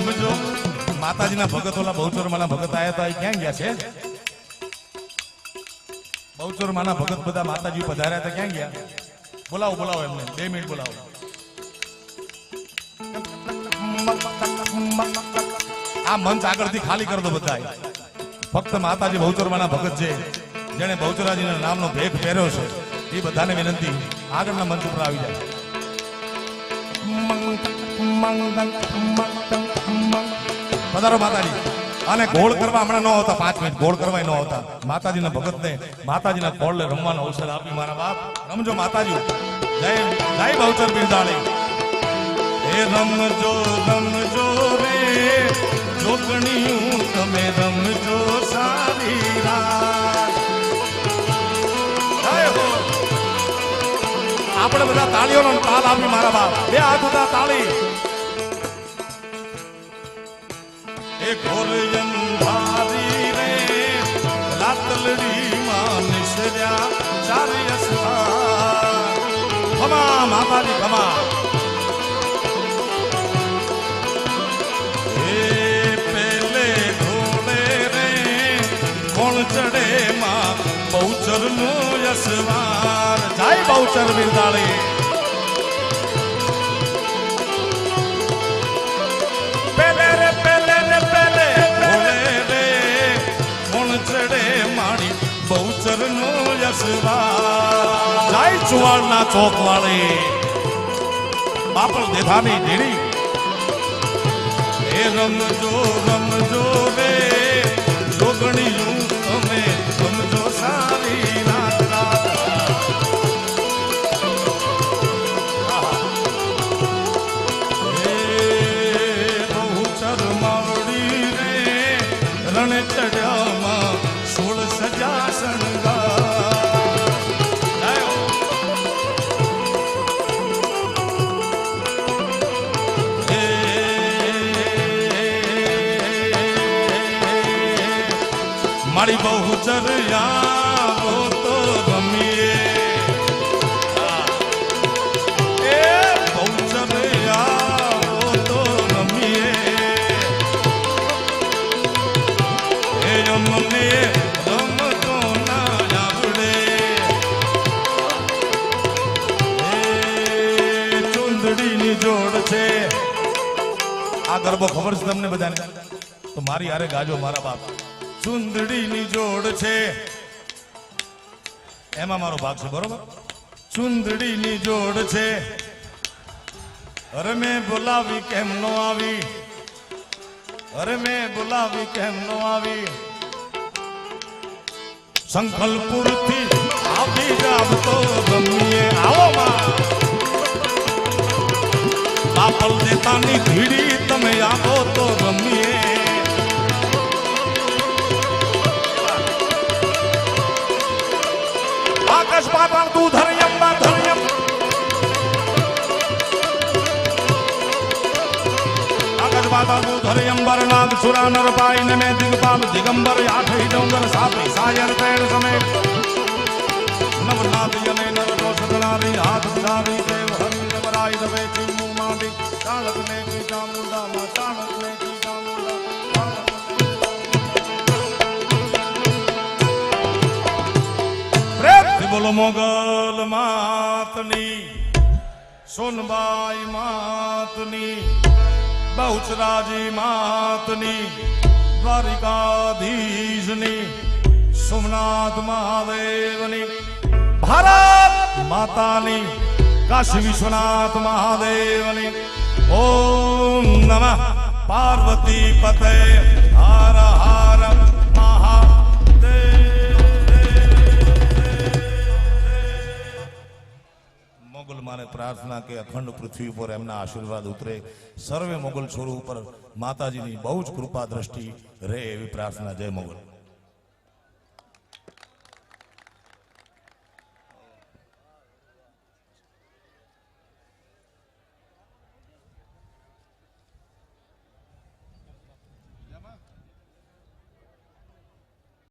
રમજો માતાજીના ભગત ઓલા બહુચરમાના ભગત આયા હતા એ ક્યાં ગયા છે? બહુચરમાના ભગત બધા માતાજી પધાર્યા હતા ક્યાં ગયા? બોલાવો બોલાવો એમને 2 મિનિટ બોલાવો. આ મંચ આગળથી ખાલી કરી દો બધા. ફક્ત માતાજી બહુચરમાના ભગત છે જેને બહુચરાજીના નામનો ભેખ પહેર્યો છે એ બધાને વિનંતી આગળના મંચ ઉપર આવી જાય. પધારો માતાજી. અને ગોળ કરવા હમણાં ન હોતા 5 મિનિટ ગોળ કરવા ન હોતા. માતાજીના ભગતને માતાજીના કોળને રમવાનો અવસર આપી મારા બાપ. રમજો માતાજી. જય જય બહુચર બિરદાળી. એ રમજો રમજો રે જોગણીયું તમે રમજો સારી રાત. જય હો. આપણે બધા તાળીઓનો તાલ આપી મારા બાપ. 2 હાથ ઉઠા તાળી. એ ગોરયન ભારી રે લાતલડી માં નિસર્યા ચારી અસવાર. ખમા માતાજી ખમા. એ પેલે ઘોડે રે કોણ ચડે માં બહુચર નો યસવાર. જય બહુચર બિરદાળી. બહુચર નો યસવાર. જય ચુવાડના ચોક વાળી બાપલ દેધાની ઢીડી. એ રમજો રમજો રે જોગણીયું તમે રમજો સારી રાત રાત. એ બહુચર માવડી રે રણે ચડ્યામાં સજા શણગાર. મારી બહુચર આવો તો રમીએ. એ બહુચર આવો તો રમીએ. એ અમને જોડ છે. આ ગરબો ખબર છે તમને બધાને? તો મારી હારે ગાજો મારા બાપ. ચુંદડીની જોડ છે એમાં મારો ભાગ છે બરોબર. ચુંદડીની જોડ છે. અરે મેં બોલાવી કેમ નો આવી. અરે મેં બોલાવી કેમ નો આવી. સંકલ્પપુર થી આવી જાવ તો રમીએ. આવો માં બાપલ દેતાની ભીડી તમે આવો તો રમીએ. આકાશ પાતાળ તું ધરયમ બા ધરયમ. આકાશ પાતાળ તું ધરયમ બરનાગ સુરા નર પાઈ ને મેં દિગપાલ દિગંબર આઠ ડોંગર સાપી સાયર પેડ સમેત નવનાથ યને નર નો સદનારી હાથ ધારી દેવ હરિ નવરાઈ દવે ચીમુ માંડી. ચાણક ને કી ચામુંડા માં ચાણક ને કી ચામુંડા. પ્રેમથી બોલો મોગલ માતની સોનબાઈ માતની બહુચરાજી માતની દ્વારિકાધીશની સોમનાથ મહાદેવની ભારત માતાની કાશી વિશ્વનાથ મહાદેવની. ઓમ નમઃ પાર્વતી પતે હર હર મહાદેવ. મોગલ માને પ્રાર્થના કે અખંડ પૃથ્વી પર એમના આશીર્વાદ ઉતરે. સર્વે મોગલ છોરો ઉપર માતાજીની બહુ જ કૃપા દ્રષ્ટિ રહે એવી પ્રાર્થના. જય મોગલ.